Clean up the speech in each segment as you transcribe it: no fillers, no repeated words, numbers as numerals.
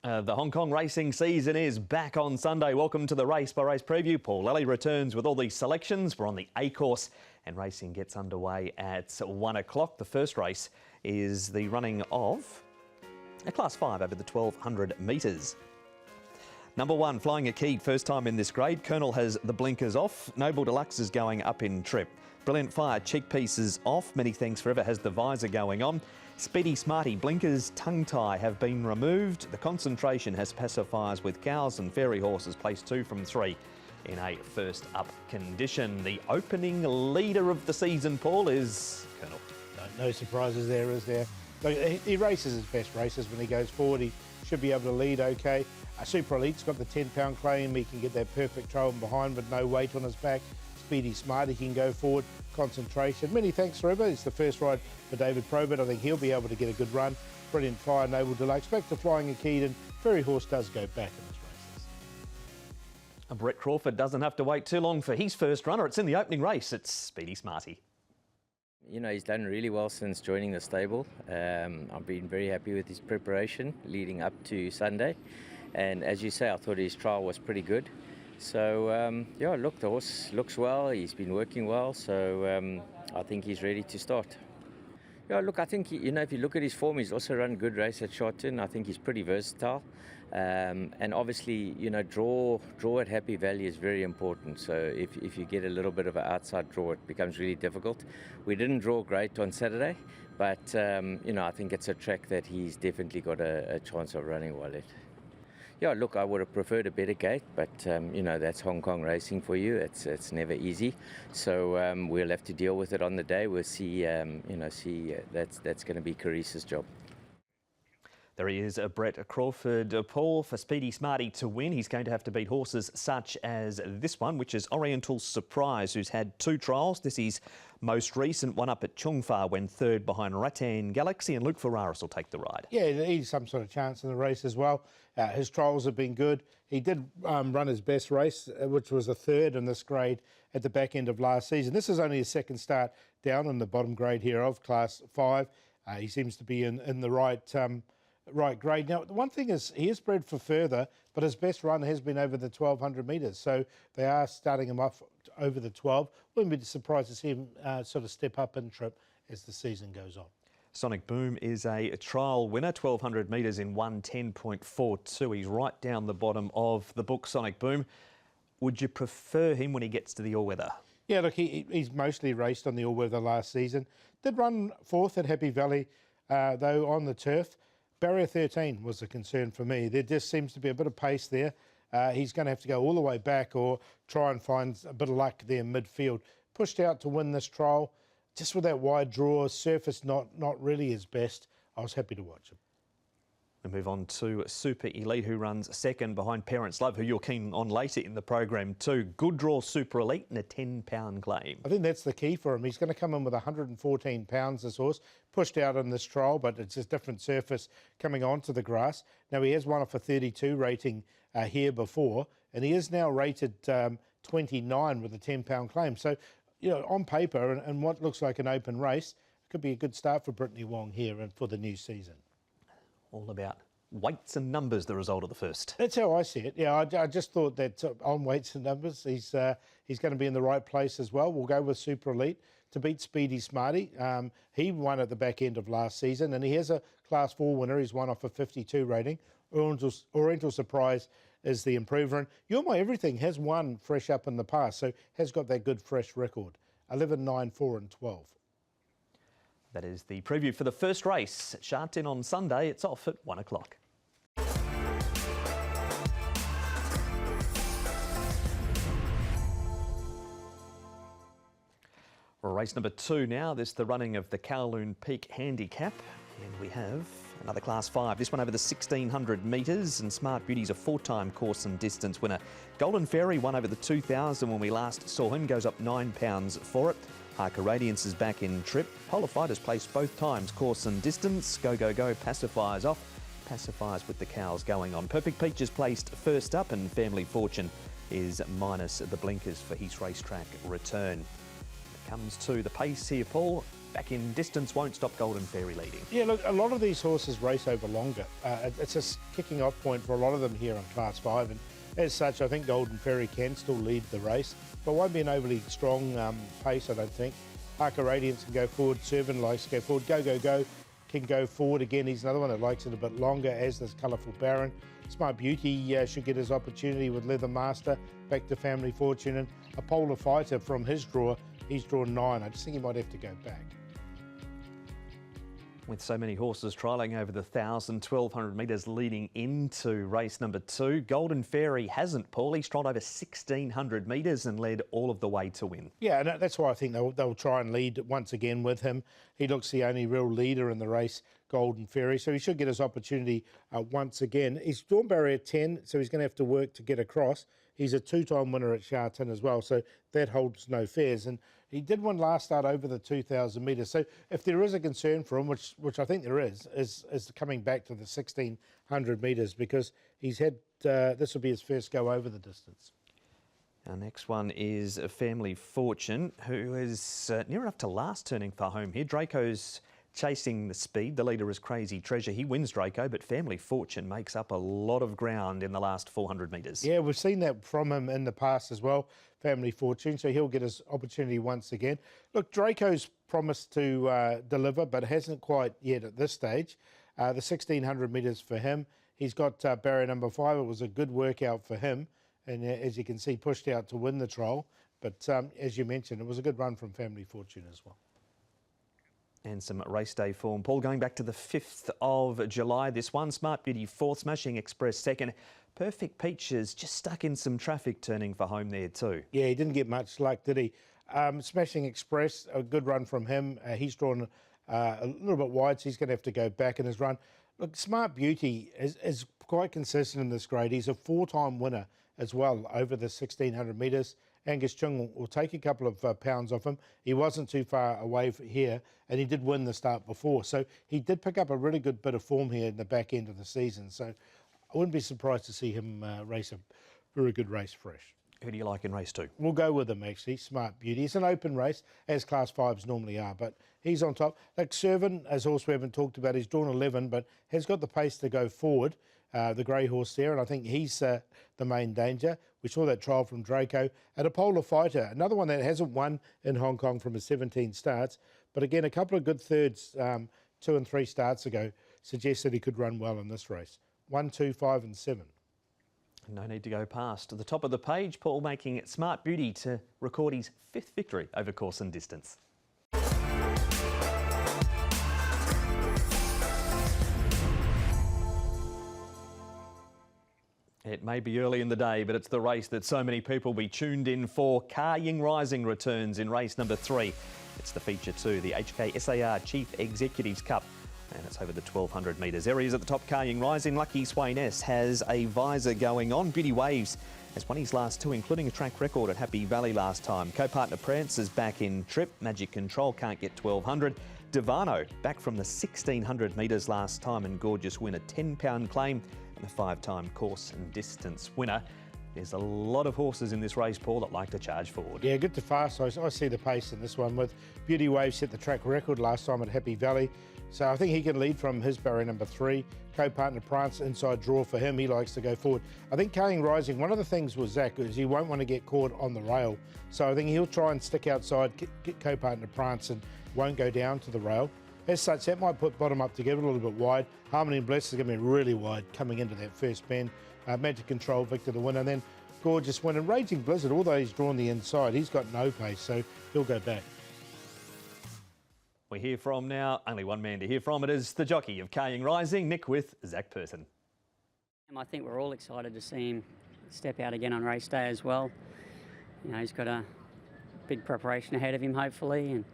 The Hong Kong racing season is back on Sunday. Welcome to the Race by Race preview. Paul Lally returns with all these selections. We're on the A course and racing gets underway at 1 o'clock. The first race is the running of a Class 5 over the 1200 metres. Number 1, Flying a Key, first time in this grade. Colonel has the blinkers off. Noble Deluxe is going up in trip. Brilliant Fire, cheek pieces off. Many Thanks Forever has the visor going on. Speedy Smarty, blinkers, tongue tie have been removed. The Concentration has pacifiers with cows, and Fairy Horses placed 2 from 3 in a first up condition. The opening leader of the season, Paul, is Colonel. No surprises there, is there? He races his best races when he goes forward. He should be able to lead okay. Super Elite's got the 10-pound claim. He can get that perfect trail behind with no weight on his back. Speedy Smart, he can go forward. Concentration. Many Thanks Forever. It's the first ride for David Probert. I think he'll be able to get a good run. Brilliant Fire, Noble Deluxe. Back to Flying a Key, and Fairy Horse does go back in his races. Brett Crawford doesn't have to wait too long for his first runner. It's in the opening race. It's Speedy Smarty. You know, he's done really well since joining the stable. I've been very happy with his preparation leading up to Sunday. And as you say, I thought his trial was pretty good. So, yeah, look, the horse looks well. He's been working well. So I think he's ready to start. Yeah, look, I think, you know, if you look at his form, he's also run a good race at Sha Tin. I think he's pretty versatile. And obviously, you know, draw at Happy Valley is very important. So if you get a little bit of an outside draw, it becomes really difficult. We didn't draw great on Saturday, but, you know, I think it's a track that he's definitely got a chance of running well at. Yeah, look, I would have preferred a better gate, but, you know, that's Hong Kong racing for you. It's never easy. So we'll have to deal with it on the day. We'll see, that's going to be Carice's job. There he is, Brett Crawford. Paul, for Speedy Smarty to win, he's going to have to beat horses such as this one, which is Oriental Surprise, who's had 2 trials. This is most recent one up at Chung Fa, when third behind Rattan Galaxy, and Luke Ferraris will take the ride. Yeah, he's some sort of chance in the race as well. His trials have been good. He did run his best race, which was a 3rd in this grade at the back end of last season. This is only his 2nd start down in the bottom grade here of Class 5. He seems to be in the right grade. Now, the one thing is he is bred for further, but his best run has been over the 1200 metres. So they are starting him off over the 12. Wouldn't be surprised to see him sort of step up in trip as the season goes on. Sonic Boom is a trial winner, 1200 metres in 1:10.42. He's right down the bottom of the book, Sonic Boom. Would you prefer him when he gets to the all-weather? Yeah, look, he's mostly raced on the all-weather last season. Did run 4th at Happy Valley, though, on the turf. Barrier 13 was a concern for me. There just seems to be a bit of pace there. He's going to have to go all the way back or try and find a bit of luck there midfield. Pushed out to win this trial. Just with that wide draw, surface not really his best. I was happy to watch him. We move on to Super Elite, who runs 2nd behind Parents Love, who you're keen on later in the program too. Good draw Super Elite and a 10-pound claim. I think that's the key for him. He's going to come in with 114 pounds, this horse. Pushed out in this trial, but it's a different surface coming onto the grass. Now, he has won off a 32 rating here before, and he is now rated 29 with a 10-pound claim. So, you know, on paper and what looks like an open race, it could be a good start for Brittany Wong here and for the new season. All about weights and numbers, the result of the first. That's how I see it. Yeah, I just thought that on weights and numbers, he's going to be in the right place as well. We'll go with Super Elite to beat Speedy Smarty. He won at the back end of last season, and he has a Class 4 winner. He's won off a 52 rating. Oriental Surprise is the improver. And You're My Everything has won fresh up in the past, so has got that good fresh record. 11, 9, 4 and 12. That is the preview for the first race. Sha Tin on Sunday. It's off at 1 o'clock. Race number 2 now. This is the running of the Kowloon Peak Handicap. And we have another Class 5. This one over the 1600 metres. And Smart Beauty's a 4-time course and distance winner. Golden Fairy won over the 2000 when we last saw him. Goes up £9 for it. Harker Radiance is back in trip. Polar Fighters placed both times course and distance. Go, go, go. Pacifiers off. Pacifiers with the cows going on. Perfect Peach is placed first up, and Family Fortune is minus the blinkers for his racetrack return. Comes to the pace here, Paul. back in distance won't stop Golden Fairy leading. Yeah, look, a lot of these horses race over longer. It's a kicking off point for a lot of them here on Class 5, and as such, I think Golden Fairy can still lead the race, but won't be an overly strong pace, I don't think. Harker Radiance can go forward, Servant likes to go forward, Go can go forward again. He's another one that likes it a bit longer, as does Colourful Baron. Smart Beauty should get his opportunity with Leather Master, back to Family Fortune, and a Polar Fighter from his draw. He's drawn 9. I just think he might have to go back. With so many horses trialling over the 1,000, 1,200 metres leading into race number 2, Golden Fairy hasn't, Paul. He's trialled over 1,600 metres and led all of the way to win. Yeah, and that's why I think they'll try and lead once again with him. He looks the only real leader in the race, Golden Fairy, so he should get his opportunity once again. He's drawn barrier 10, so he's going to have to work to get across. He's a 2-time winner at Sha Tin as well, so that holds no fears. And he did one last start over the 2,000 metres. So if there is a concern for him, which I think there is coming back to the 1,600 metres, because he's had, this will be his first go over the distance. Our next one is Family Fortune, who is near enough to last turning for home here. Draco's chasing the speed. The leader is Crazy Treasure. He wins Draco, but Family Fortune makes up a lot of ground in the last 400 metres. Yeah, we've seen that from him in the past as well, Family Fortune, so he'll get his opportunity once again. Look, Draco's promised to deliver, but hasn't quite yet at this stage. The 1,600 metres for him. He's got barrier number 5. It was a good workout for him, and as you can see, pushed out to win the trial. But as you mentioned, it was a good run from Family Fortune as well. And some race day form. Paul, going back to the 5th of July, this one, Smart Beauty 4th, Smashing Express 2nd. Perfect Peaches just stuck in some traffic turning for home there too. Yeah, he didn't get much luck, did he? Smashing Express, a good run from him. He's drawn a little bit wide, so he's going to have to go back in his run. Look, Smart Beauty is quite consistent in this grade. He's a 4-time winner as well over the 1,600 metres. Angus Chung will take a couple of pounds off him. He wasn't too far away here, and he did win the start before. So he did pick up a really good bit of form here in the back end of the season. So I wouldn't be surprised to see him race a very good race fresh. Who do you like in race 2? We'll go with him, actually, Smart Beauty. It's an open race, as Class 5s normally are, but he's on top. Like Servant, as horse we haven't talked about, he's drawn 11, but has got the pace to go forward. The grey horse there, and I think he's the main danger. We saw that trial from Draco. And a Polar Fighter, another one that hasn't won in Hong Kong from his 17 starts, but again, a couple of good thirds 2 and 3 starts ago suggests that he could run well in this race. 1, 2, 5 and 7. No need to go past the top of the page. Paul making Smart Beauty to record his 5th victory over course and distance. It may be early in the day, but it's the race that so many people will be tuned in for. Ka Ying Rising returns in race number 3. It's the feature 2, the HKSAR Chief Executives Cup, and it's over the 1,200 metres. Areas at the top, Ka Ying Rising. Lucky Swain S has a visor going on. Beauty Waves has won his last 2, including a track record at Happy Valley last time. Co-partner Prance is back in trip. Magic Control can't get 1,200. Devano back from the 1,600 metres last time, and Gorgeous win a £10 claim. And a 5-time course and distance winner. There's a lot of horses in this race, Paul, that like to charge forward. Yeah, good to fast. I see the pace in this one with Beauty Wave set the track record last time at Happy Valley. So I think he can lead from his barrier number 3. Co-partner Prance, inside draw for him. He likes to go forward. I think Ka Ying Rising, one of the things with Zach is he won't want to get caught on the rail. So I think he'll try and stick outside co-partner Prance and won't go down to the rail. As such, that might put bottom up together a little bit wide. Harmony and Bless is going to be really wide coming into that first bend. Magic Control, Victor the winner. And then Gorgeous win. And Raging Blizzard, although he's drawn the inside, he's got no pace, so he'll go back. We hear from now, only one man to hear from. It is the jockey of Ka Ying Rising, Nick with Zach Person. I think we're all excited to see him step out again on race day as well. You know, he's got a big preparation ahead of him, hopefully, and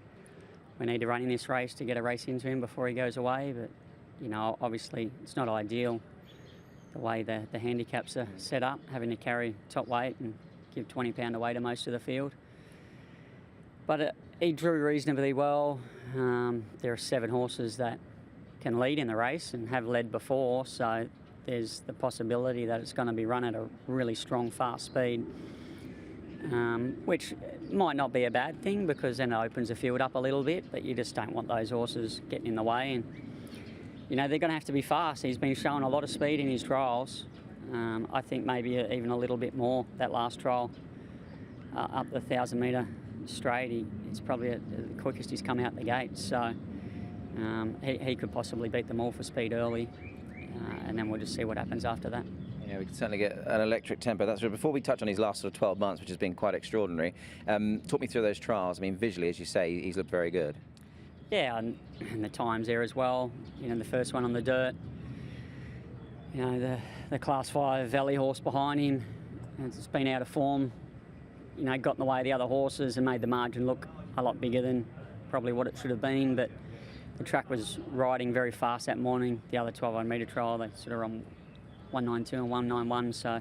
we need to run in this race to get a race into him before he goes away. But, you know, obviously it's not ideal the way the handicaps are set up, having to carry top weight and give 20 pound away to most of the field. But he drew reasonably well. There are 7 horses that can lead in the race and have led before, so there's the possibility that it's going to be run at a really strong, fast speed. which might not be a bad thing because then it opens the field up a little bit, but you just don't want those horses getting in the way. And, you know, they're going to have to be fast. He's been showing a lot of speed in his trials. I think maybe even a little bit more that last trial up the 1,000-metre straight. It's probably the quickest he's come out the gate. So he could possibly beat them all for speed early, and then we'll just see what happens after that. Yeah, we can certainly get an electric tempo. That's right. Before we touch on his last sort of 12 months, which has been quite extraordinary, talk me through those trials. I mean, visually, as you say, he's looked very good. Yeah, and the times there as well. You know, the first one on the dirt. You know, the Class 5 Valley horse behind him. It's been out of form. You know, got in the way of the other horses and made the margin look a lot bigger than probably what it should have been. But the track was riding very fast that morning. The other 1,200-metre trial, they sort of run 192 and 191, so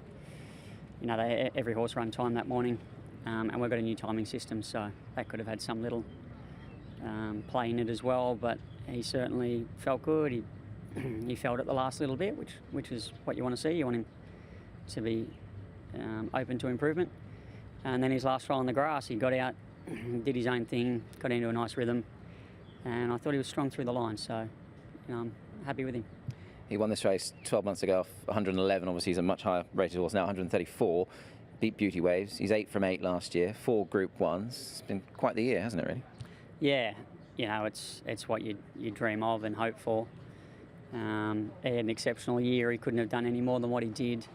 you know every horse run time that morning, and we've got a new timing system, so that could have had some little play in it as well. But he certainly felt good. He felt it the last little bit, which is what you want to see. You want him to be open to improvement. And then his last trial on the grass, he got out, did his own thing, got into a nice rhythm, and I thought he was strong through the line. So you know, I'm happy with him. He won this race 12 months ago, 111. Obviously, he's a much higher rated horse now, 134. Beat Beauty Waves. He's 8 from 8 last year, 4 Group 1s. It's been quite the year, hasn't it, really? Yeah, you know, it's what you dream of and hope for. He had an exceptional year. He couldn't have done any more than what he did.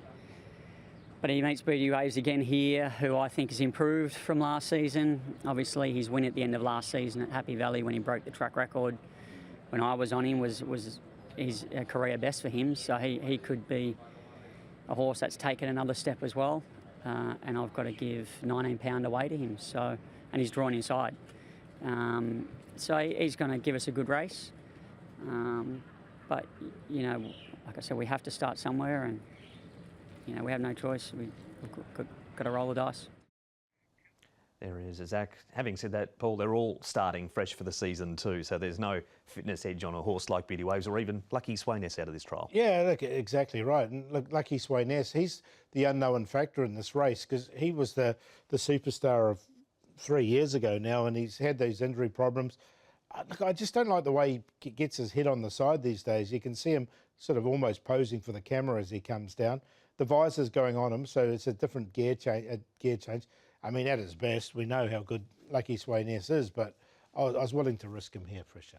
But he meets Beauty Waves again here, who I think has improved from last season. Obviously, his win at the end of last season at Happy Valley when he broke the track record when I was on him was his career best for him, so he could be a horse that's taken another step as well, and I've got to give 19 pound away to him, so, and he's drawn inside, so he's going to give us a good race, but you know, like I said, we have to start somewhere, and you know, we have no choice. We've got to roll the dice. There is Zach. Having said that, Paul, they're all starting fresh for the season too, so there's no fitness edge on a horse like Beauty Waves or even Lucky Swayness out of this trial. Yeah, look, exactly right. And look, Lucky Swayness, he's the unknown factor in this race because he was the superstar of 3 years ago now, and he's had those injury problems. Look, I just don't like the way he gets his head on the side these days. You can see him sort of almost posing for the camera as he comes down. The visor's going on him, so it's a different gear change. I mean, at his best, we know how good Lucky Swayness is, but I was willing to risk him here for sure.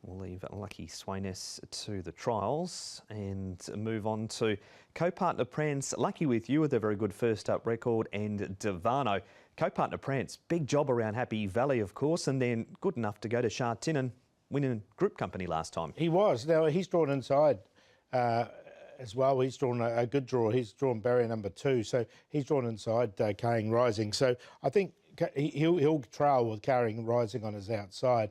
We'll leave Lucky Swayness to the trials and move on to co-partner Prance. Lucky with you with a very good first up record, and Devano. Co-partner Prance, big job around Happy Valley, of course, and then good enough to go to Sha Tin and win in group company last time. He was. Now, he's drawn inside as well. He's drawn a good draw. He's drawn barrier number 2, so he's drawn inside Carrying Rising. So I think he'll trail with Carrying Rising on his outside.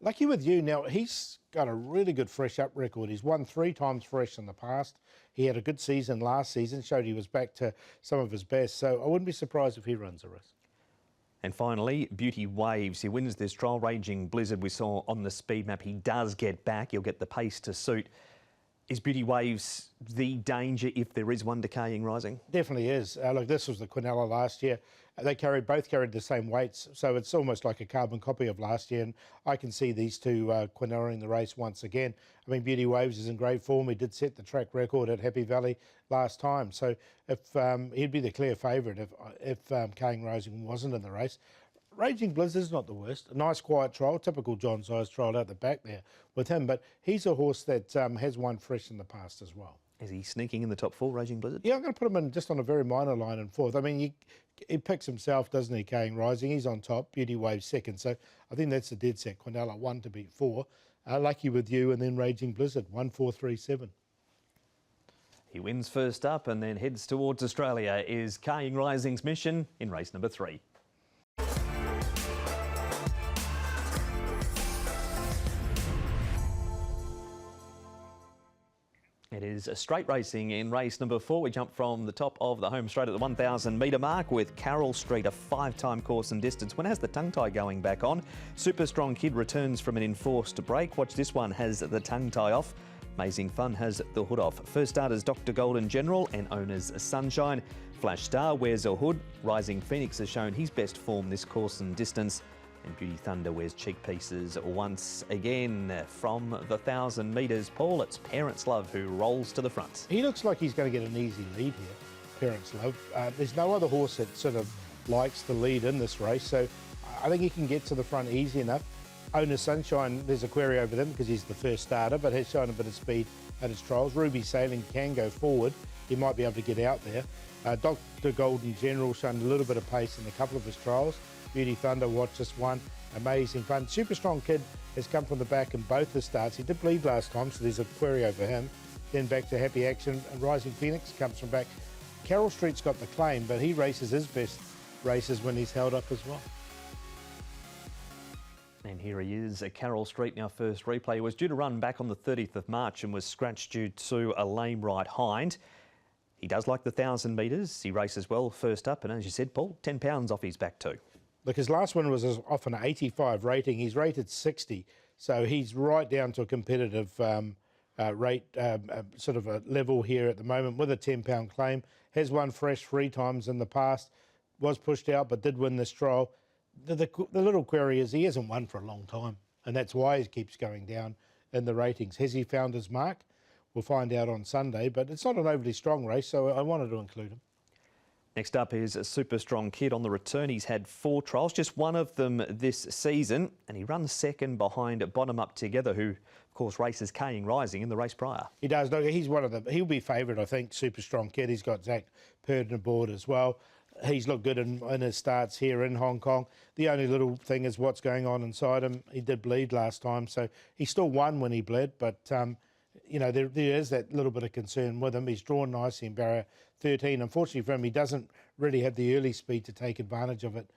Lucky with you, now he's got a really good fresh up record. He's won 3 times fresh in the past. He had a good season last season, showed he was back to some of his best. So I wouldn't be surprised if he runs a race. And finally, Beauty Waves. He wins this trial. Raging Blizzard, we saw on the speed map, he does get back. He'll get the pace to suit. Is Beauty Waves the danger if there is one to Carrying Rising? Definitely is. Look, this was the Quinella last year. They both carried the same weights, so it's almost like a carbon copy of last year. And I can see these two Quinella in the race once again. I mean, Beauty Waves is in great form. He did set the track record at Happy Valley last time. So if he'd be the clear favourite if Carrying Rising wasn't in the race. Raging Blizzard's not the worst. A nice quiet trial, typical John Size trial out the back there with him. But he's a horse that has won fresh in the past as well. Is he sneaking in the top 4, Raging Blizzard? Yeah, I'm going to put him in just on a very minor line in 4th. I mean, he picks himself, doesn't he, Carrying Rising? He's on top, Beauty Waves 2nd. So I think that's the dead set. Quinella 1 to beat 4. Lucky with you, and then Raging Blizzard 1, 4, 3, 7. He wins first up and then heads towards Australia. Is Carrying Rising's mission in race number 3. It is a straight racing in race number 4. We jump from the top of the home straight at the 1,000 metre mark with Carroll Street, a 5-time course and distance winner, has the tongue tie going back on. Super Strong Kid returns from an enforced break. Watch this one, has the tongue tie off. Amazing Fun has the hood off. First starters Dr. Golden General and owners Sunshine. Flash Star wears a hood. Rising Phoenix has shown his best form this course and distance. And Beauty Thunder wears cheek pieces once again. From the 1,000 metres, Paul, it's Parents Love who rolls to the front. He looks like he's going to get an easy lead here, Parents Love. There's no other horse that sort of likes to lead in this race, so I think he can get to the front easy enough. Owner Sunshine, there's a query over them because he's the first starter, but has shown a bit of speed at his trials. Ruby Sailing can go forward. He might be able to get out there. Dr. Golden General shown a little bit of pace in a couple of his trials. Beauty Thunder, watch this one. Amazing Fun. Super Strong Kid has come from the back in both the starts. He did bleed last time, so there's a query over him. Then back to Happy Action. And Rising Phoenix comes from back. Carroll Street's got the claim, but he races his best races when he's held up as well. And here he is, Carroll Street, now first replay. He was due to run back on the 30th of March and was scratched due to a lame right hind. He does like the 1,000 metres. He races well first up, and as you said, Paul, £10 off his back too. Look, his last one was off an 85 rating. He's rated 60, so he's right down to a competitive rate, sort of a level here at the moment with a £10 claim. Has won fresh 3 times in the past, was pushed out but did win this trial. The little query is he hasn't won for a long time, and that's why he keeps going down in the ratings. Has he found his mark? We'll find out on Sunday, but it's not an overly strong race, so I wanted to include him. Next up is a Super Strong Kid on the return. He's had 4 trials, just one of them this season, and he runs second behind Bottom Up Together, who, of course, races Kaying Rising in the race prior. He does. No, he's one of them. He'll be favoured, I think, Super Strong Kid. He's got Zach Purden aboard as well. He's looked good in his starts here in Hong Kong. The only little thing is what's going on inside him. He did bleed last time, so he still won when he bled, but you know, there is that little bit of concern with him. He's drawn nicely in barrier 13. Unfortunately for him, he doesn't really have the early speed to take advantage of it.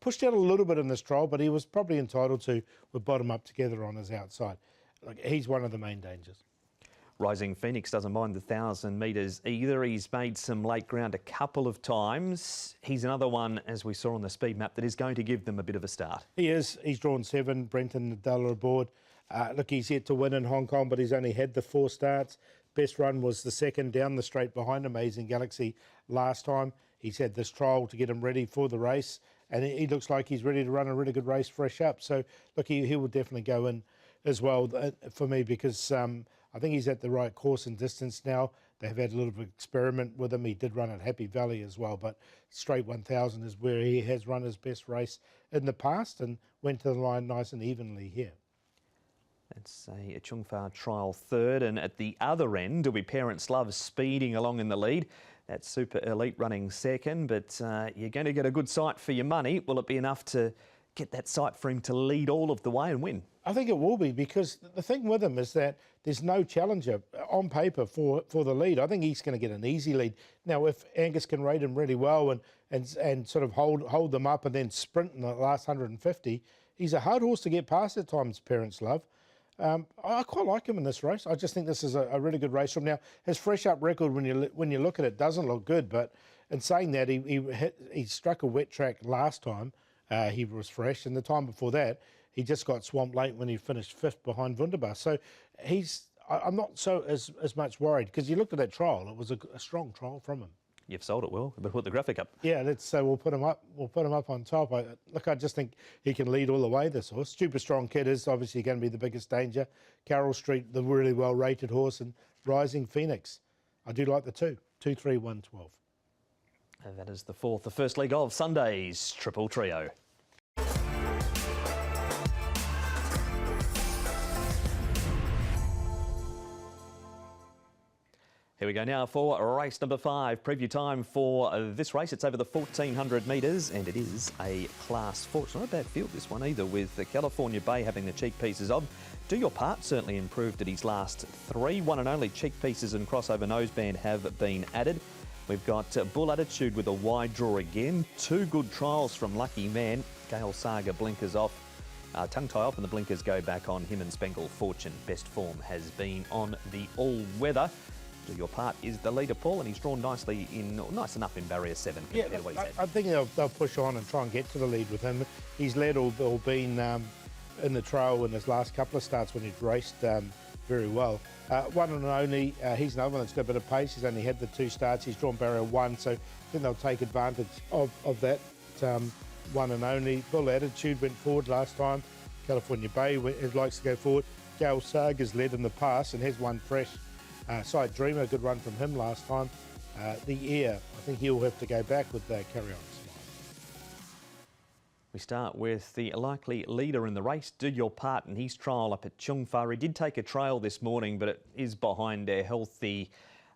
Pushed out a little bit in this trial, but he was probably entitled to with Bottom Up Together on his outside. Like, he's one of the main dangers. Rising Phoenix doesn't mind the 1,000 metres either. He's made some late ground a couple of times. He's another one, as we saw on the speed map, that is going to give them a bit of a start. He is. He's drawn 7. Brenton Nadella aboard. Look, he's yet to win in Hong Kong, but he's only had the 4 starts. Best run was the second down the straight behind Amazing Galaxy last time. He's had this trial to get him ready for the race, and he looks like he's ready to run a really good race fresh up. So, look, he will definitely go in as well for me because I think he's at the right course and distance now. They've had a little bit of experiment with him. He did run at Happy Valley as well, but straight 1,000 is where he has run his best race in the past and went to the line nice and evenly here. That's a Chung Fa trial third, and at the other end will be Parents Love speeding along in the lead. That's Super Elite running second, but you're going to get a good sight for your money. Will it be enough to get that sight for him to lead all of the way and win? I think it will be, because the thing with him is that there's no challenger on paper for the lead. I think he's going to get an easy lead. Now, if Angus can rate him really well and sort of hold them up and then sprint in the last 150, he's a hard horse to get past at times, Parents Love. I quite like him in this race. I just think this is a really good race from now. His fresh up record, when you look at it, doesn't look good. But in saying that, he struck a wet track last time. He was fresh, and the time before that, he just got swamped late when he finished 5th behind Wunderbar. So I'm not so as much worried, because you looked at that trial. It was a strong trial from him. You've sold it well, but put the graphic up. Yeah, we'll put him up. We'll put him up on top. I just think he can lead all the way, this horse. Super Strong Kid is obviously going to be the biggest danger. Carroll Street, the really well-rated horse, and Rising Phoenix. I do like the 2, 2, 3, 1, 12. And that is the first leg of Sunday's Triple Trio. Here we go now for race number 5. Preview time for this race. It's over the 1,400 metres, and it is a Class 4. It's not a bad field, this one either, with the California Bay having the cheek pieces of. Do Your Part certainly improved at his last 3. One and only cheek pieces and crossover noseband have been added. We've got Bull Attitude with a wide draw again. 2 good trials from Lucky Man. Gale Saga blinkers off. Tongue tie off and the blinkers go back on. Him and Spangle Fortune. Best form has been on the all-weather. Do Your Part is the leader, Paul, and he's drawn nice enough in barrier 7. Yeah, I think they'll push on and try and get to the lead with him. He's led or been in the trail in his last couple of starts when he'd raced very well. One and only, he's another one that's got a bit of pace. He's only had the 2 starts. He's drawn barrier 1, so I think they'll take advantage of that. One and only. Bull Attitude went forward last time. California Bay likes to go forward. Gail Saga's led in the past and has one fresh. Sight Dreamer, good run from him last time. The Air, I think he'll have to go back with Carry On. We start with the likely leader in the race, Do Your Part, in his trial up at Chungfa. He did take a trail this morning, but it is behind a healthy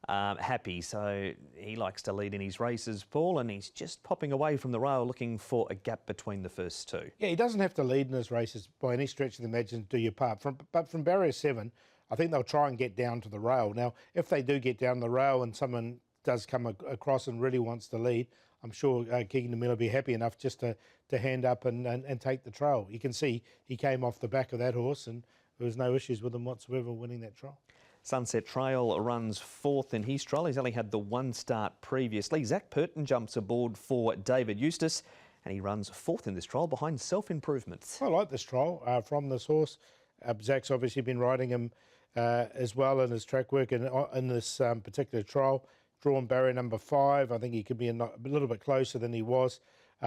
Happy, so he likes to lead in his races, Paul, and he's just popping away from the rail looking for a gap between the first 2. Yeah, he doesn't have to lead in his races by any stretch of the imagination, Do Your Part. But from barrier 7, I think they'll try and get down to the rail. Now, if they do get down the rail and someone does come across and really wants to lead, I'm sure Keegan Miller will be happy enough just to hand up and take the trail. You can see he came off the back of that horse and there was no issues with him whatsoever winning that trial. Sunset Trail runs 4th in his trial. He's only had the 1 start previously. Zach Purton jumps aboard for David Eustace and he runs 4th in this trial behind Self Improvement. I like this trial from this horse. Zach's obviously been riding him as well in his track work in this particular trial. Drawn barrier number 5. I think he could be a little bit closer than he was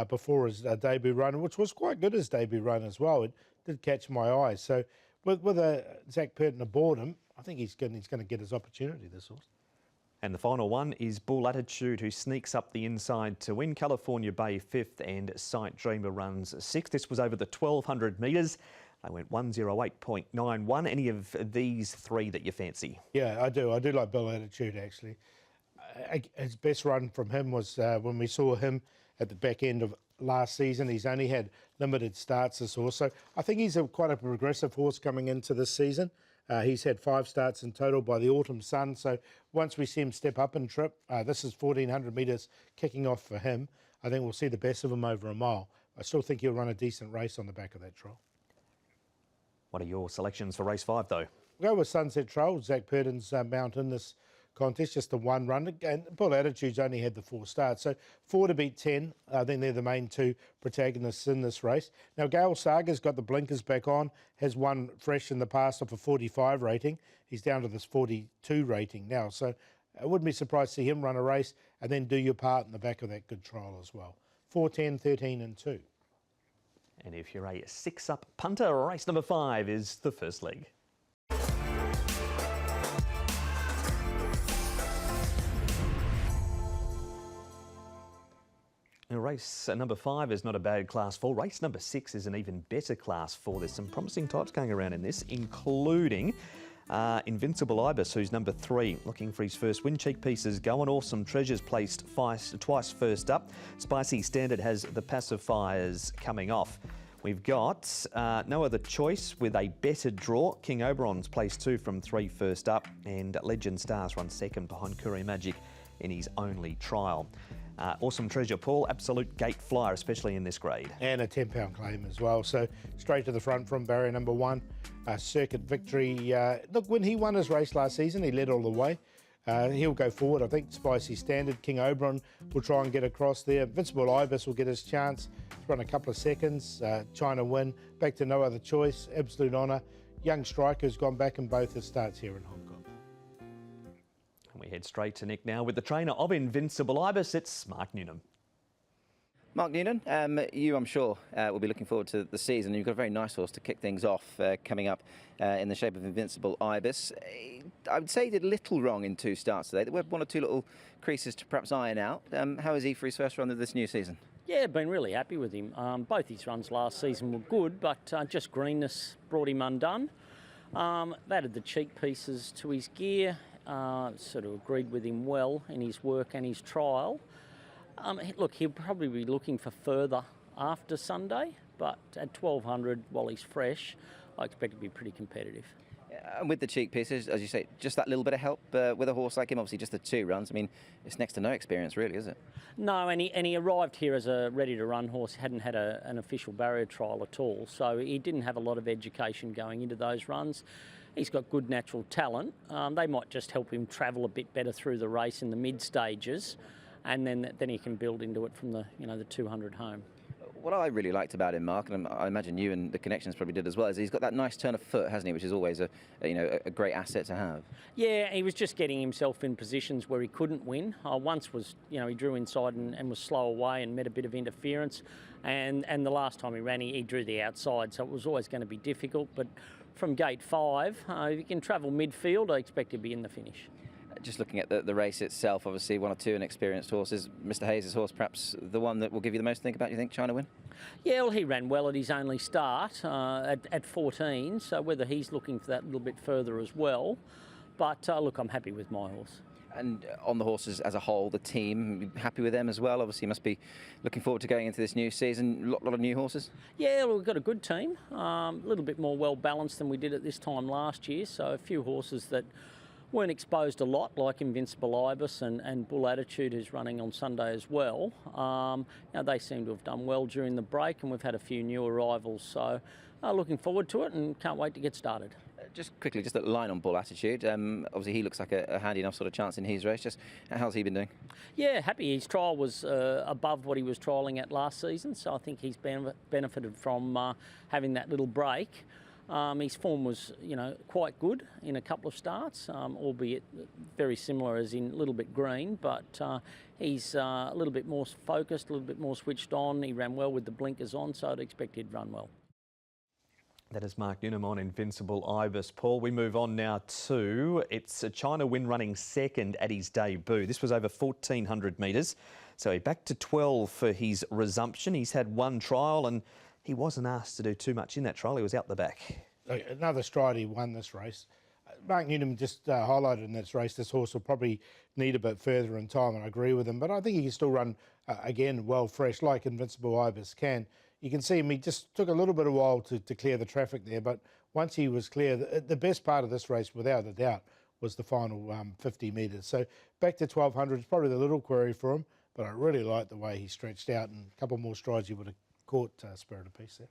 before his debut run, which was quite good, his debut run as well. It did catch my eye. So with Zach Purton aboard him, I think he's going to get his opportunity, this horse. And the final one is Bull Attitude, who sneaks up the inside to win. California Bay 5th and Sight Dreamer runs 6th. This was over the 1,200 metres. They went 1:08.91. Any of these 3 that you fancy? Yeah, I do. I do like Bull Attitude, actually. His best run from him was when we saw him at the back end of last season. He's only had limited starts, this horse. So I think he's quite a progressive horse coming into this season. He's had 5 starts in total by the autumn sun. So once we see him step up and trip, this is 1,400 metres kicking off for him. I think we'll see the best of him over a mile. I still think he'll run a decent race on the back of that trial. What are your selections for race 5, though? We'll go with Sunset Trail, Zach Purton's mount in this contest, just the 1 run. And Bull Attitude's only had the 4 starts. So 4 to beat 10, I think they're the main 2 protagonists in this race. Now, Gail Saga's got the blinkers back on, has won fresh in the past off a 45 rating. He's down to this 42 rating now. So I wouldn't be surprised to see him run a race and then Do Your Part in the back of that good trial as well. 4, 10, 13 and 2. And if you're a 6-up punter, race number 5 is the first leg. Race number 5 is not a bad class 4. Race number 6 is an even better class 4. There's some promising types going around in this, including Invincible Ibis, who's number 3, looking for his first win. Cheek Pieces going. Awesome Treasures placed twice first up. Spicy Standard has the pacifiers coming off. We've got No Other Choice with a better draw. King Oberon's placed 2 from 3 first up. And Legend Stars runs 2nd behind Courier Magic in his only trial. Awesome Treasure, Paul, absolute gate flyer, especially in this grade. And a £10 claim as well. So straight to the front from barrier number 1. Circuit Victory. Look, when he won his race last season, he led all the way. He'll go forward, I think. Spicy Standard. King Oberon will try and get across there. Invincible Ibis will get his chance. He's run a couple of seconds. China Win. Back to No Other Choice. Absolute Honour. Young Striker's gone back in both his starts here in Hong Kong. We head straight to Nick now with the trainer of Invincible Ibis. It's Mark Newnham. Mark Noonan, you, I'm sure, will be looking forward to the season. You've got a very nice horse to kick things off coming up in the shape of Invincible Ibis. I would say he did little wrong in 2 starts today. There were 1 or 2 little creases to perhaps iron out. How is he for his first run of this new season? Yeah, been really happy with him. Both his runs last season were good, but just greenness brought him undone. Added the cheek pieces to his gear. Sort of agreed with him well in his work and his trial. Look, he'll probably be looking for further after Sunday, but at 1,200 while he's fresh, I expect to be pretty competitive. And with the cheek pieces, as you say, just that little bit of help with a horse like him, obviously just the 2 runs. I mean, it's next to no experience really, is it? No, and he arrived here as a ready-to-run horse, hadn't had an official barrier trial at all, so he didn't have a lot of education going into those runs. He's got good natural talent. They might just help him travel a bit better through the race in the mid stages, and then he can build into it from the 200 home. What I really liked about him, Mark, and I imagine you and the connections probably did as well, is he's got that nice turn of foot, hasn't he? Which is always a great asset to have. Yeah, he was just getting himself in positions where he couldn't win. Once was, he drew inside and was slow away and met a bit of interference. And the last time he ran, he drew the outside, so it was always going to be difficult. But from gate 5, if he can travel midfield, I expect he'll be in the finish. Just looking at the race itself, obviously 1 or 2 inexperienced horses. Mr. Hayes' horse, perhaps the one that will give you the most to think about, you think, China Win? Yeah, well, he ran well at his only start at 14, so whether he's looking for that a little bit further as well. But look, I'm happy with my horse. And on the horses as a whole, the team, happy with them as well? Obviously, you must be looking forward to going into this new season. A lot of new horses? Yeah, well, we've got a good team. A little bit more well-balanced than we did at this time last year, so a few horses that weren't exposed a lot, like Invincible Ibis and Bull Attitude, who's running on Sunday as well. They seem to have done well during the break, and we've had a few new arrivals, so looking forward to it and can't wait to get started. Just quickly, just a line on Bull Attitude. Obviously, he looks like a handy enough sort of chance in his race. Just how's he been doing? Yeah, happy. His trial was above what he was trialling at last season, so I think he's benefited from having that little break. His form was, quite good in a couple of starts, albeit very similar as in a little bit green, but he's a little bit more focused, a little bit more switched on. He ran well with the blinkers on, so I'd expect he'd run well. That is Mark Newnham on Invincible Ibis. Paul, we move on now to, it's a China Win running second at his debut. This was over 1,400 metres, so he back to 12 for his resumption. He's had 1 trial and he wasn't asked to do too much in that trial. He was out the back. Another stride, he won this race. Mark Newnham just highlighted in this race, this horse will probably need a bit further in time, and I agree with him, but I think he can still run, again, well fresh, like Invincible Ibis can. You can see him, he just took a little bit of a while to clear the traffic there, but once he was clear, the best part of this race, without a doubt, was the final 50 metres. So back to 1,200 is probably the little query for him, but I really like the way he stretched out, and a couple more strides he would have caught Spirit of Peace there.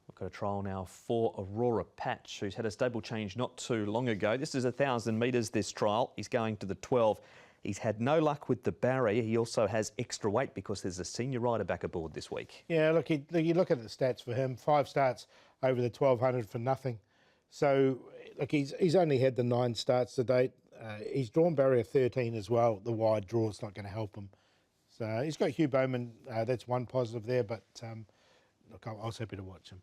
We've got a trial now for Aurora Patch, who's had a stable change not too long ago. This is 1,000 metres, this trial. He's going to the 12. He's had no luck with the barrier. He also has extra weight because there's a senior rider back aboard this week. Yeah, look, you look at the stats for him, 5 starts over the 1,200 for nothing. So, look, he's only had the 9 starts to date. He's drawn barrier 13 as well. The wide draw is not going to help him. So he's got Hugh Bowman. That's one positive there, but look, I was happy to watch him.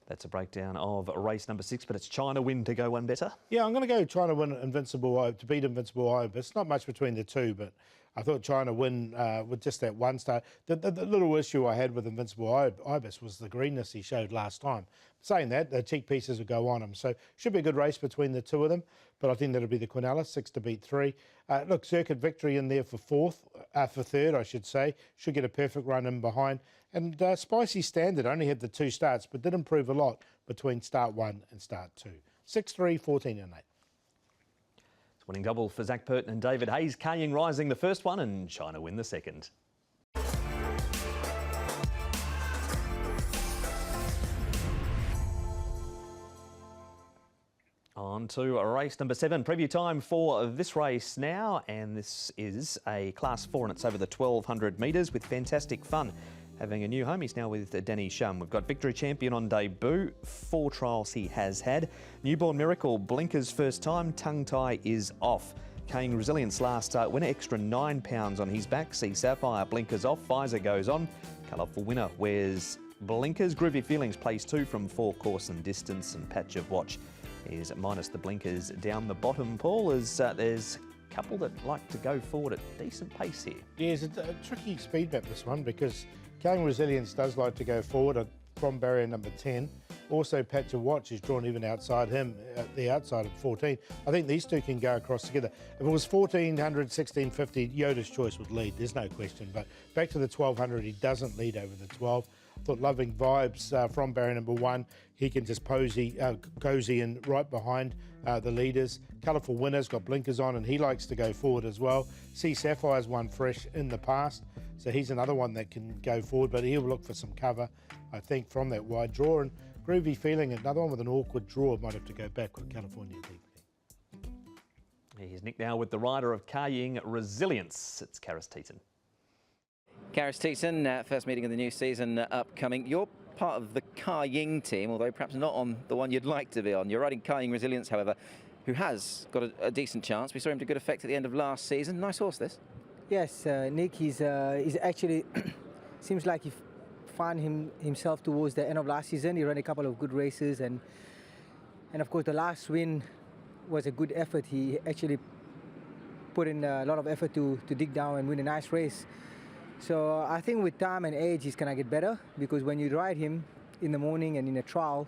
That's a breakdown of race number 6, but it's China Win to go one better. Yeah, I'm going to go China Win to beat Invincible Ibis. Not much between the two, but I thought China Win with just that 1 start. The little issue I had with Invincible Ibis was the greenness he showed last time. Saying that, the cheek pieces will go on him. So should be a good race between the two of them, but I think that'll be the Quinella, 6 to beat 3. Look, Circuit Victory in there for third, I should say. Should get a perfect run in behind. And Spicy Standard only had the 2 starts, but did improve a lot between start 1 and start 2. 6-3, 14 and 8. It's winning double for Zach Purton and David Hayes. Kaying Rising the first one and China Win the second. On to race number 7. Preview time for this race now, and this is a Class 4 and it's over the 1,200 metres with fantastic fun. Having a new home, he's now with Danny Shum. We've got Victory Champion on debut, 4 trials he has had. Newborn Miracle, blinkers first time, tongue tie is off. Kane Resilience last start winner, extra £9 on his back. Sea Sapphire, blinkers off, Pfizer goes on. Colourful Winner wears blinkers. Groovy Feelings plays 2 from 4 course and distance, and Patch of Watch is minus the blinkers down the bottom, Paul, as there's a couple that like to go forward at decent pace here. Yeah, it's a tricky speed map, this one, because King Resilience does like to go forward from barrier number 10. Also, Patch of Watch is drawn even outside him, the outside of 14. I think these two can go across together. If it was 1,400, 1,650, Yoda's Choice would lead, there's no question. But back to the 1,200, he doesn't lead over the 12. I thought Loving Vibes from barrier number 1, he can just cozy in right behind the leaders. Colourful Winner's got blinkers on and he likes to go forward as well. Sea Sapphire's won fresh in the past, so he's another one that can go forward, but he'll look for some cover, I think, from that wide draw. And Groovy Feeling, another one with an awkward draw, might have to go back with California DP. Here's Nick now with the rider of Kaying Resilience. It's Karis Teaton. Sha Tin, first meeting of the new season upcoming. You're part of the Ka Ying team, although perhaps not on the one you'd like to be on. You're riding Ka Ying Resilience, however, who has got a decent chance. We saw him to good effect at the end of last season. Nice horse, this. Yes, Nick, he's actually, seems like he found himself towards the end of last season. He ran a couple of good races, and of course the last win was a good effort. He actually put in a lot of effort to dig down and win a nice race. So I think with time and age, he's going to get better, because when you ride him in the morning and in a trial,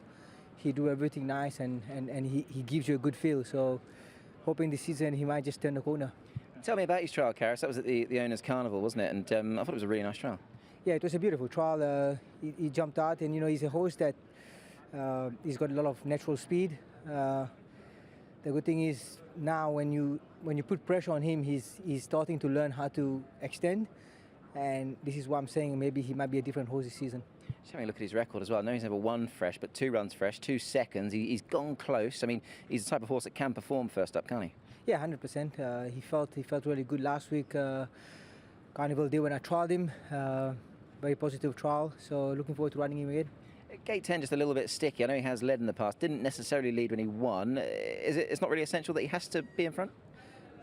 he do everything nice, and he gives you a good feel. So hoping this season he might just turn the corner. Tell me about his trial, Karis. That was at the Owners' Carnival, wasn't it? And I thought it was a really nice trial. Yeah, it was a beautiful trial. He jumped out, and he's a horse that he's got a lot of natural speed. The good thing is now when you put pressure on him, he's starting to learn how to extend. And this is why I'm saying maybe he might be a different horse this season. Just having a look at his record as well. I know he's never won fresh, but 2 runs fresh, 2 seconds. He's gone close. I mean, he's the type of horse that can perform first up, can't he? Yeah, 100%. He felt really good last week. Carnival Day when I trialled him. Very positive trial. So looking forward to riding him again. Gate 10 just a little bit sticky. I know he has led in the past. Didn't necessarily lead when he won. It's not really essential that he has to be in front?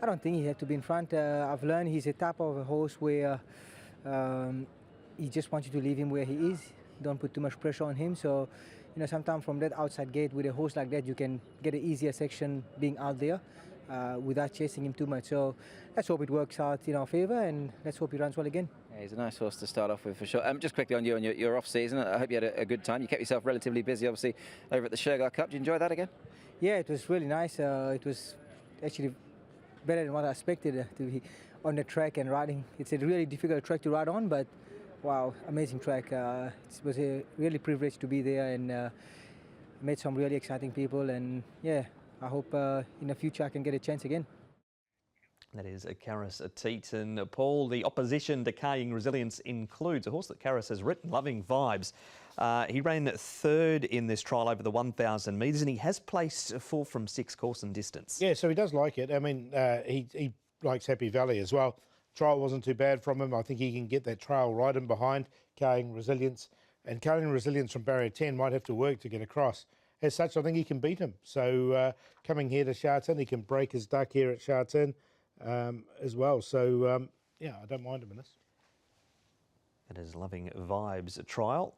I don't think he has to be in front. I've learned he's a type of a horse where he just wants you to leave him where he is. Don't put too much pressure on him. So, sometimes from that outside gate with a horse like that, you can get an easier section being out there without chasing him too much. So let's hope it works out in our favour, and let's hope he runs well again. Yeah, he's a nice horse to start off with for sure. Just quickly on you and your off season, I hope you had a good time. You kept yourself relatively busy, obviously, over at the Shergar Cup. Did you enjoy that again? Yeah, it was really nice. It was actually better than what I expected to be on the track and riding. It's a really difficult track to ride on, but wow, amazing track. It was a really privilege to be there, and met some really exciting people, and yeah, I hope in the future I can get a chance again. That is Sha Tin. Paul, the opposition to Ka Ying Resilience includes a horse that Karis has written, Loving Vibes. He ran 3rd in this trial over the 1,000 metres, and he has placed 4 from 6 course and distance. Yeah, so he does like it. I mean, he likes Happy Valley as well. Trial wasn't too bad from him. I think he can get that trial right in behind Ka Ying Resilience. And Ka Ying Resilience from barrier 10 might have to work to get across. As such, I think he can beat him. So coming here to Sha Tin, he can break his duck here at Sha Tin as well. So, yeah, I don't mind him in this. It is Loving Vibes trial.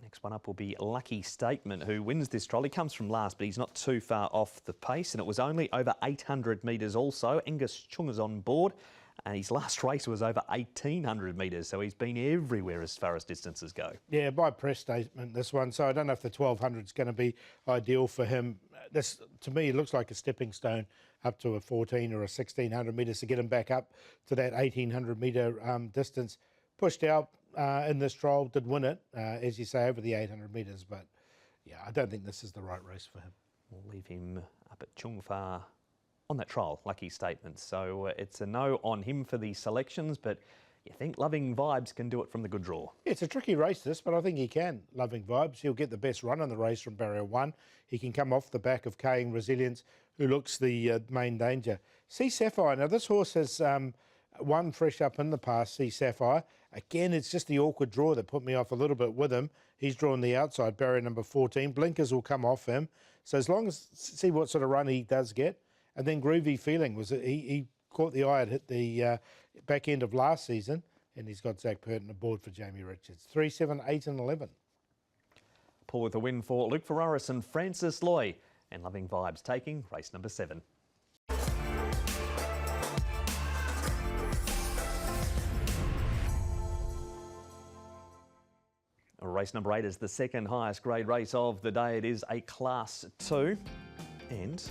Next one up will be Lucky Statement, who wins this trial. He comes from last, but he's not too far off the pace, and it was only over 800 metres also. Angus Chung is on board, and his last race was over 1,800 metres, so he's been everywhere as far as distances go. Yeah, by press statement, this one. So I don't know if the 1,200 is going to be ideal for him. This, to me, looks like a stepping stone up to a 1,400 or a 1,600 metres to get him back up to that 1,800 metre distance. Pushed out in this trial, did win it, as you say, over the 800 metres. But, yeah, I don't think this is the right race for him. We'll leave him up at Chung Fa on that trial, Lucky Statement. So it's a no on him for the selections, but you think Loving Vibes can do it from the good draw? Yeah, it's a tricky race, this, but I think he can. Loving Vibes, he'll get the best run in the race from barrier 1. He can come off the back of Ka Ying Resilience, who looks the main danger. Sea Sapphire, now this horse has won fresh up in the past, Sea Sapphire. Again, it's just the awkward draw that put me off a little bit with him. He's drawn the outside, barrier number 14. Blinkers will come off him. So as long as, see what sort of run he does get. And then Groovy Feeling, was it, he caught the eye and hit the back end of last season, and he's got Zach Purton aboard for Jamie Richards. 3, 7, 8 and 11. Paul with a win for Luke Ferraris and Francis Loy, and Loving Vibes taking race number 7. Race number 8 is the second highest grade race of the day. It is a Class 2, and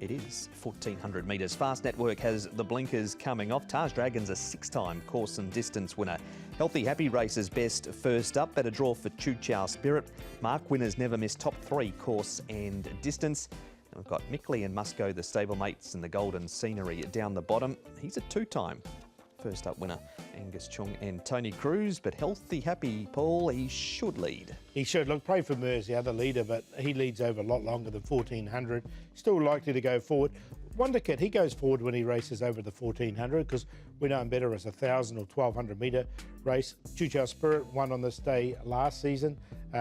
it is 1,400 metres. Fast Network has the blinkers coming off. Taj Dragon's a 6-time course and distance winner. Healthy Happy Races best first up. Better draw for Chu Chow Spirit. Mark Winners never miss top 3 course and distance. And we've got Mickley and Musco, the stablemates, and the Golden Scenery down the bottom. He's a 2-time first up winner, Angus Chung and Tony Cruz, but Healthy Happy, Paul, he should lead. He should. Look, pray for Mers, the other leader, but he leads over a lot longer than 1,400. Still likely to go forward. Wonder Kid, he goes forward when he races over the 1400 because we know him better as a 1,000 or 1,200 metre race. Choo Chow Spirit won on this day last season.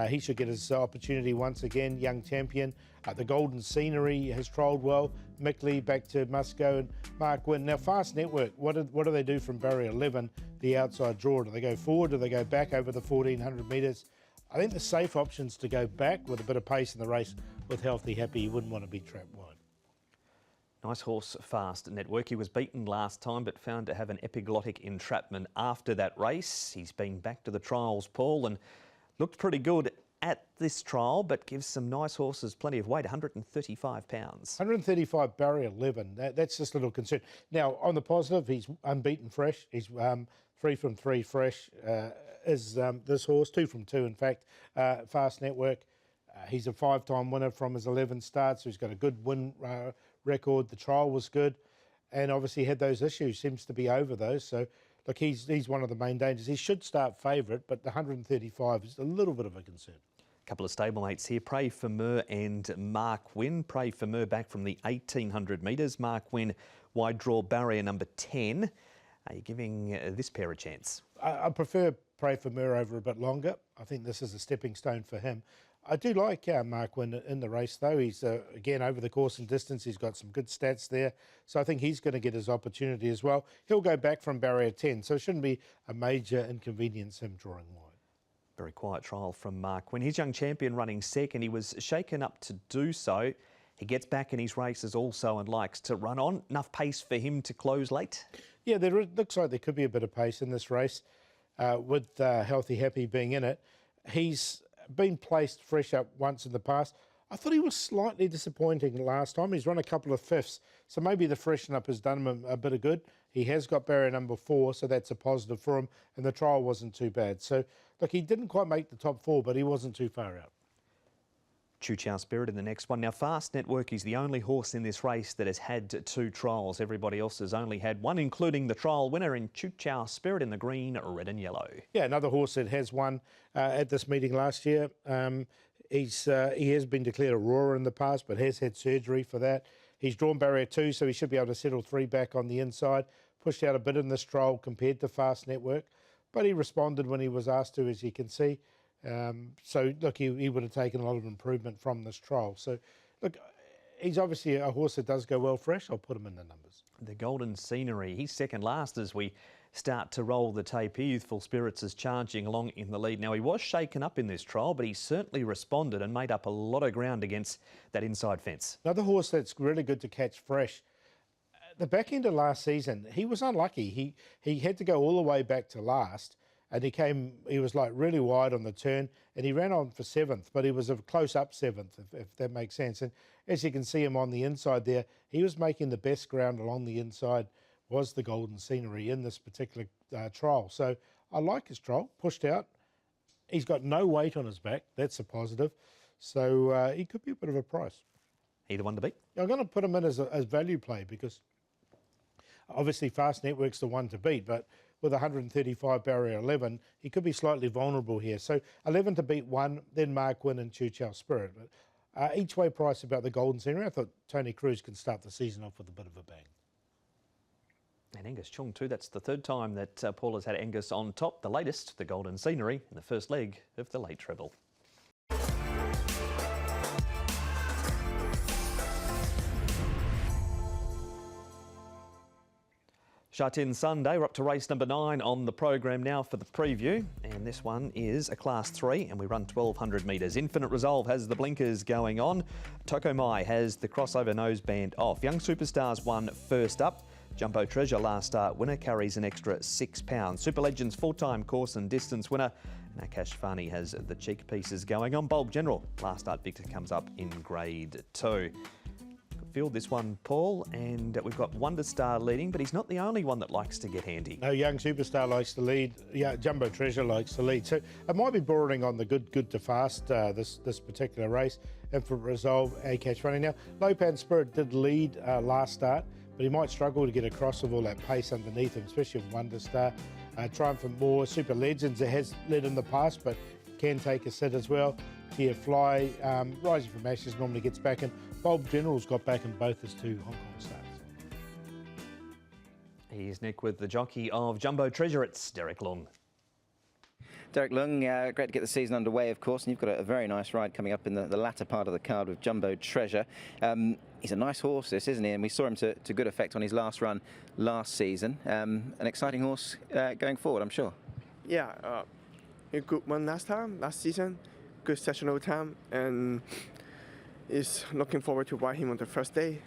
He should get his opportunity once again, young champion. The Golden Scenery has trolled well. Mickley back to Musco and Mark Wynn. Now, Fast Network, what do they do from barrier 11, the outside draw? Do they go forward? Do they go back over the 1,400 metres? I think the safe option's to go back with a bit of pace in the race with Healthy Happy. You wouldn't want to be trapped wide. Nice horse, Fast Network. He was beaten last time but found to have an epiglottic entrapment after that race. He's been back to the trials, Paul, and looked pretty good at this trial, but gives some nice horses plenty of weight, 135 pounds. 135 barrier 11, that's just a little concern. Now, on the positive, he's unbeaten fresh. He's 3 from 3 fresh is this horse, 2 from 2 in fact, Fast Network. He's a 5-time winner from his 11 starts, so he's got a good win record. The trial was good, and obviously had those issues, seems to be over those. So, look, he's one of the main dangers. He should start favourite, but the 135 is a little bit of a concern. A couple of stablemates here, Pray for Mer and Mark Wynn. Pray for Mer back from the 1,800 metres. Mark Wynn, wide draw barrier number 10. Are you giving this pair a chance? I prefer Pray for Mer over a bit longer. I think this is a stepping stone for him. I do like Mark Wynn in the race, though. He's, again, over the course and distance, he's got some good stats there. So I think he's going to get his opportunity as well. He'll go back from barrier 10, so it shouldn't be a major inconvenience him drawing wide. Very quiet trial from Mark Wynn. His young champion running second. He was shaken up to do so. He gets back in his races also and likes to run on. Enough pace for him to close late? Yeah, there looks like there could be a bit of pace in this race with Healthy Happy being in it. He's been placed fresh up once in the past. I thought he was slightly disappointing last time. He's run a couple of fifths, so maybe the freshen up has done him a bit of good. He has got barrier number 4, so that's a positive for him, and the trial wasn't too bad. So, look, he didn't quite make the top 4, but he wasn't too far out. Choo Chow Spirit in the next one. Now, Fast Network is the only horse in this race that has had 2 trials. Everybody else has only had 1, including the trial winner in Choo Chow Spirit in the green, red and yellow. Yeah, another horse that has won at this meeting last year. He has been declared a roarer in the past, but has had surgery for that. He's drawn barrier 2, so he should be able to settle 3 back on the inside. Pushed out a bit in this trial compared to Fast Network, but he responded when he was asked to, as you can see. So, look, he would have taken a lot of improvement from this trial. So, look, he's obviously a horse that does go well fresh. I'll put him in the numbers. The Golden Scenery, he's second last as we start to roll the tape here. Youthful Spirits is charging along in the lead. Now, he was shaken up in this trial, but he certainly responded and made up a lot of ground against that inside fence. Another horse that's really good to catch fresh. The back end of last season, he was unlucky. He had to go all the way back to last, and he was like really wide on the turn, and he ran on for 7th, but he was a close-up 7th, if that makes sense. And as you can see him on the inside there, he was making the best ground along the inside, was the Golden Scenery in this particular trial. So I like his trial, pushed out. He's got no weight on his back. That's a positive. So he could be a bit of a price. Either one to beat? I'm going to put him in as value play because obviously Fast Network's the one to beat, but with 135 barrier 11, he could be slightly vulnerable here. So 11 to beat 1, then Mark Wynn and Choo Chow Spirit. But each way price about the Golden Scenery, I thought Tony Cruz can start the season off with a bit of a bang. And Angus Chung too, that's the 3rd time that Paul has had Angus on top. The latest, the Golden Scenery, in the first leg of the late treble. Sha Tin Sunday, we're up to race number 9 on the program now for the preview. And this one is a Class 3 and we run 1,200 metres. Infinite Resolve has the blinkers going on. Toko Mai has the crossover noseband off. Young Superstars won first up. Jumbo Treasure last start winner carries an extra £6. Super Legends 4-time course and distance winner. Now Cash Fani has the cheek pieces going on. Bulb General last start victor comes up in grade 2. Field this one, Paul, and we've got Wonder Star leading, but he's not the only one that likes to get handy. No, Young Superstar likes to lead. Yeah, Jumbo Treasure likes to lead. So it might be bordering on the good to fast this particular race. And for Resolve, Cash Fani. Now, Lopan Spirit did lead last start, but he might struggle to get across with all that pace underneath him, especially with Wonder Star. Triumphant Moore, Super Legends, it has led in the past, but can take a sit as well. Here Fly, Rising from Ashes normally gets back in. Bulb General's got back in both his 2 Hong Kong starts. Here's Nick with the jockey of Jumbo Treasure. It's Derek Long. Derek Lung, great to get the season underway, of course, and you've got a very nice ride coming up in the latter part of the card with Jumbo Treasure. He's a nice horse, this, isn't he? And we saw him to good effect on his last run last season. An exciting horse going forward, I'm sure. Yeah, a good one last season, good sessional time, and is looking forward to ride him on the first day.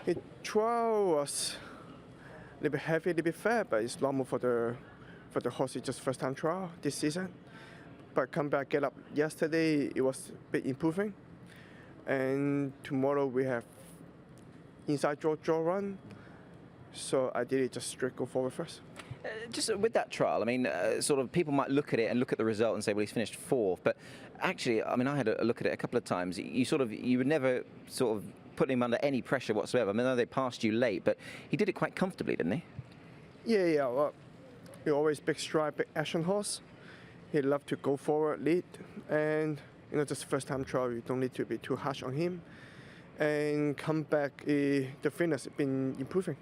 His trial was a little bit heavy, a little bit fat, but it's normal for the horse. It's just first time trial this season. But come back, get up yesterday, it was a bit improving. And tomorrow we have inside draw run. So I did it just straight go forward first. Just with that trial, I mean, sort of people might look at it and look at the result and say, well, he's finished fourth. But actually, I mean, I had a look at it a couple of times. You would never sort of put him under any pressure whatsoever. I mean, I know they passed you late, but he did it quite comfortably, didn't he? Yeah. Well, he always big stride, big action horse. He loved to go forward, lead, and just first time trial, you don't need to be too harsh on him. And come back, the fitness has been improving.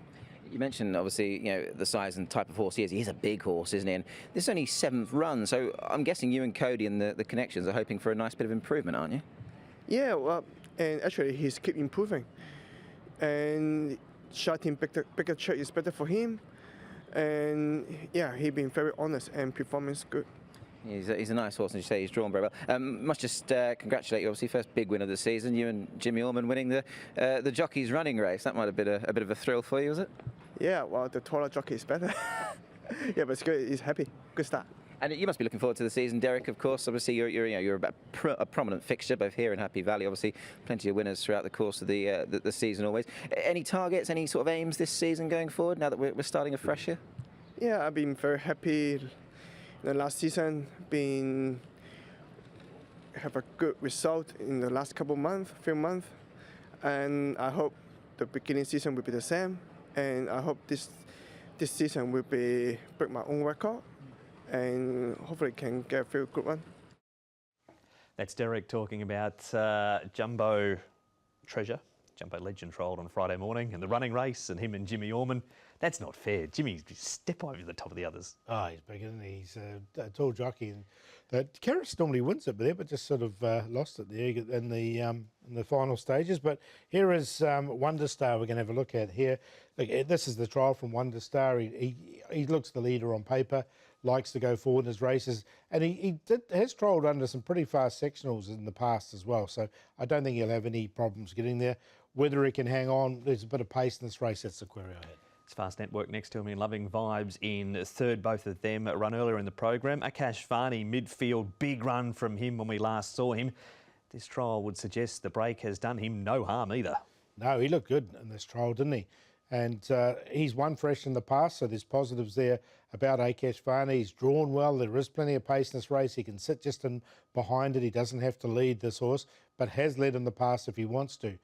You mentioned, obviously, the size and type of horse he is. He's a big horse, isn't he? And this is only 7th run, so I'm guessing you and Cody and the connections are hoping for a nice bit of improvement, aren't you? Yeah, well, and actually he's keep improving. And Sha Tin bigger check is better for him. And yeah, he's been very honest and performance good. He's a nice horse, and you say he's drawn very well. Must just congratulate you, obviously, first big win of the season. You and Jimmy Orman winning the jockeys running race. That might have been a bit of a thrill for you, was it? Yeah, well, the taller jockey is better. Yeah, but it's good. He's happy. Good start. And you must be looking forward to the season, Derek. Of course, obviously you're a prominent fixture both here in Happy Valley. Obviously, plenty of winners throughout the course of the season. Always. Any targets, any sort of aims this season going forward? Now that we're starting afresh here. Yeah, I've been very happy. The last season have a good result in the last few months, and I hope the beginning season will be the same. And I hope this season will break my own record, and hopefully can get a very good one. That's Derek talking about Jumbo Treasure. Jumbo Legend trialled on Friday morning, and the running race, and him and Jimmy Orman. That's not fair. Jimmy's just step over the top of the others. Oh, he's big, isn't he? He's a tall jockey, and Carrots normally wins it there, but just sort of lost it there in the final stages. But here is Wonder Star. We're going to have a look at here. Look, this is the trial from Wonder Star. He looks the leader on paper. Likes to go forward in his races, and has trialled under some pretty fast sectionals in the past as well. So I don't think he'll have any problems getting there. Whether he can hang on, there's a bit of pace in this race. That's the query I had. It's Fast Network next to me, Loving Vibes in third. Both of them run earlier in the program. Akash Varney midfield, big run from him when we last saw him. This trial would suggest the break has done him no harm either. No, he looked good in this trial, didn't he? And he's won fresh in the past, so there's positives there about Akash Varney. He's drawn well. There is plenty of pace in this race. He can sit just in behind it. He doesn't have to lead this horse, but has led in the past if he wants to.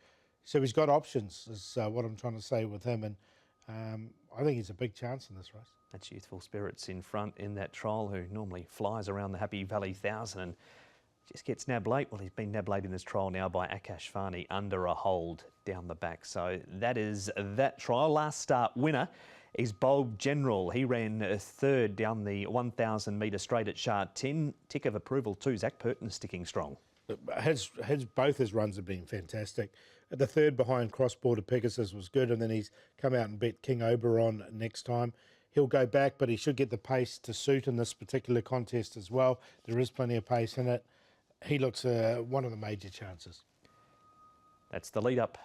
So he's got options, is what I'm trying to say with him. And I think he's a big chance in this race. That's Youthful Spirits in front in that trial, who normally flies around the Happy Valley 1000 and just gets nabbed late. Well, he's been nabbed late in this trial now by Akash Varney under a hold down the back. So that is that trial. Last start winner is Bold General. He ran third down the 1,000 metre straight at Sha Tin. Tick of approval too. Zach Purton sticking strong. Both his runs have been fantastic. The third behind Cross Border Pegasus was good, and then he's come out and bet King Oberon next time. He'll go back, but he should get the pace to suit in this particular contest as well. There is plenty of pace in it. He looks one of the major chances. That's the lead up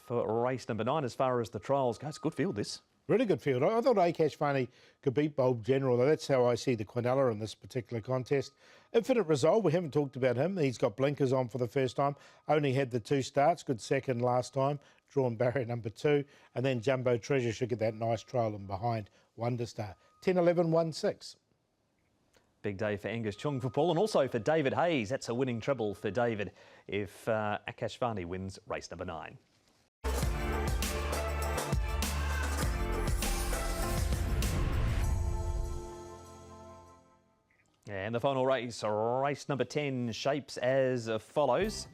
for race number 9 as far as the trials go. It's a good field, this. Really good field. I thought Akash Varney could beat Bold General. That's how I see the Quinella in this particular contest. Infinite Resolve, we haven't talked about him. He's got blinkers on for the first time. Only had the 2 starts. Good second last time. Drawn barrier number 2. And then Jumbo Treasure should get that nice trial in behind Wonder Star. 10-11-1-6. Big day for Angus Chung for Paul, and also for David Hayes. That's a winning treble for David if Akash Varney wins race number 9. And the final race, race number 10, shapes as follows.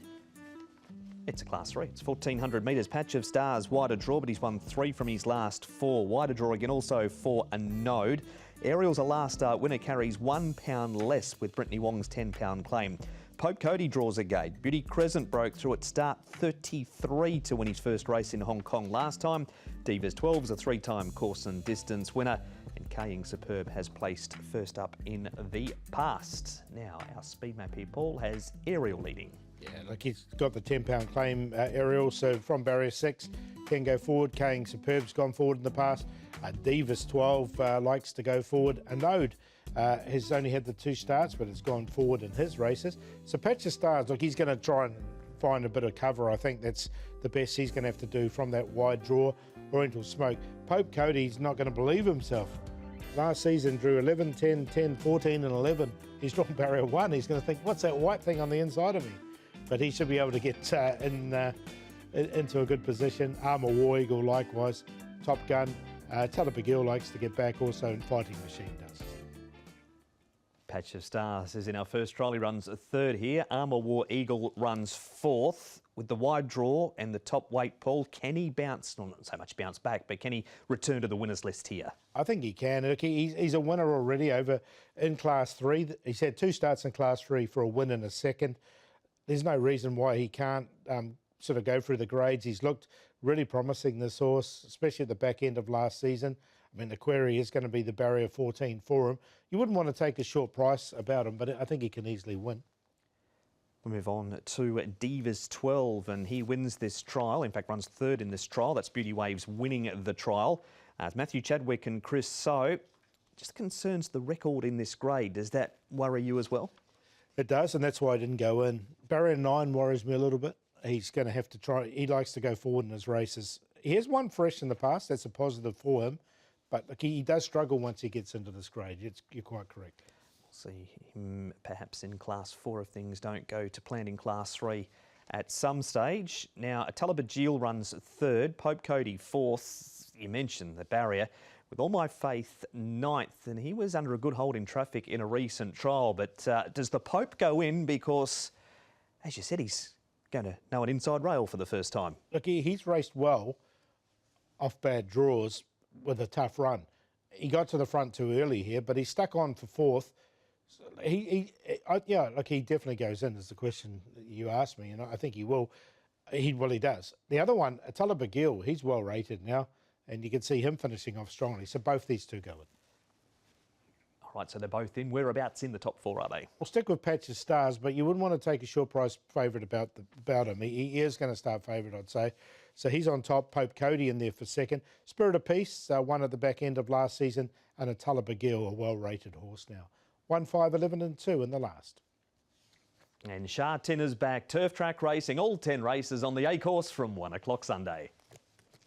It's a Class 3. It's 1,400 metres. Patch of Stars, wider draw, but he's won 3 from his last 4. Wider draw again also for a node. Ariel's a last start winner, carries £1 less with Brittany Wong's £10 claim. Pope Cody draws a gate. Beauty Crescent broke through at start 33 to win his first race in Hong Kong last time. Divas 12's a 3-time course and distance winner. And Kaying Superb has placed first up in the past. Now, our speed map here, Paul, has Ariel leading. Yeah, look, he's got the £10 claim, Ariel, so from barrier 6, can go forward. Kaying Superb's gone forward in the past. Divas 12 likes to go forward. A node has only had the 2 starts, but it's gone forward in his races. So Patch of Stars, look, he's going to try and find a bit of cover. I think that's the best he's going to have to do from that wide draw. Oriental Smoke. Pope Cody's not going to believe himself. Last season drew 11, 10, 10, 14 and 11. He's drawn barrier 1. He's going to think, what's that white thing on the inside of me? But he should be able to get into a good position. Armour War Eagle likewise. Top Gun. Talabagil likes to get back also, and Fighting Machine does. Patch of Stars is in our first trial. He runs 3rd here. Armour War Eagle runs 4th. With the wide draw and the top weight, Paul, can he bounce, well, not so much bounce back, but can he return to the winners list here? I think he can. Look, he's a winner already over in Class 3. He's had 2 starts in Class 3 for a win and a second. There's no reason why he can't sort of go through the grades. He's looked really promising, this horse, especially at the back end of last season. I mean, the query is going to be the barrier 14 for him. You wouldn't want to take a short price about him, but I think he can easily win. We'll move on to Divas 12, and he wins this trial. In fact, runs 3rd in this trial. That's Beauty Waves winning the trial. Matthew Chadwick and Chris So. Just concerns the record in this grade. Does that worry you as well? It does, and that's why I didn't go in. Barrier 9 worries me a little bit. He's going to have to try. He likes to go forward in his races. He has won fresh in the past. That's a positive for him. But look, he does struggle once he gets into this grade. You're quite correct. We'll see him perhaps in Class 4 if things don't go to plan in Class 3 at some stage. Now, Talabagil runs 3rd. Pope Cody 4th. You mentioned the barrier. With All My Faith 9th, and he was under a good hold in traffic in a recent trial. But does the Pope go in because, as you said, he's going to know an inside rail for the first time? Look, he's raced well off bad draws with a tough run. He got to the front too early here, but he stuck on for 4th. So he definitely goes in, is the question you asked me, and I think he will. He does. The other one, Talabagil, he's well rated now, and you can see him finishing off strongly. So both these two go in. All right, so they're both in. Whereabouts in the top 4 are they? We'll stick with Patch of Stars, but you wouldn't want to take a short price favourite about him. He is going to start favourite, I'd say. So he's on top. Pope Cody in there for 2nd. Spirit of Peace, won at the back end of last season, and a Talabagil, a well-rated horse now. 1, 5, 11 and 2 in the last. And Sha Tin is back. Turf track racing, all 10 races on the A course from 1 o'clock Sunday.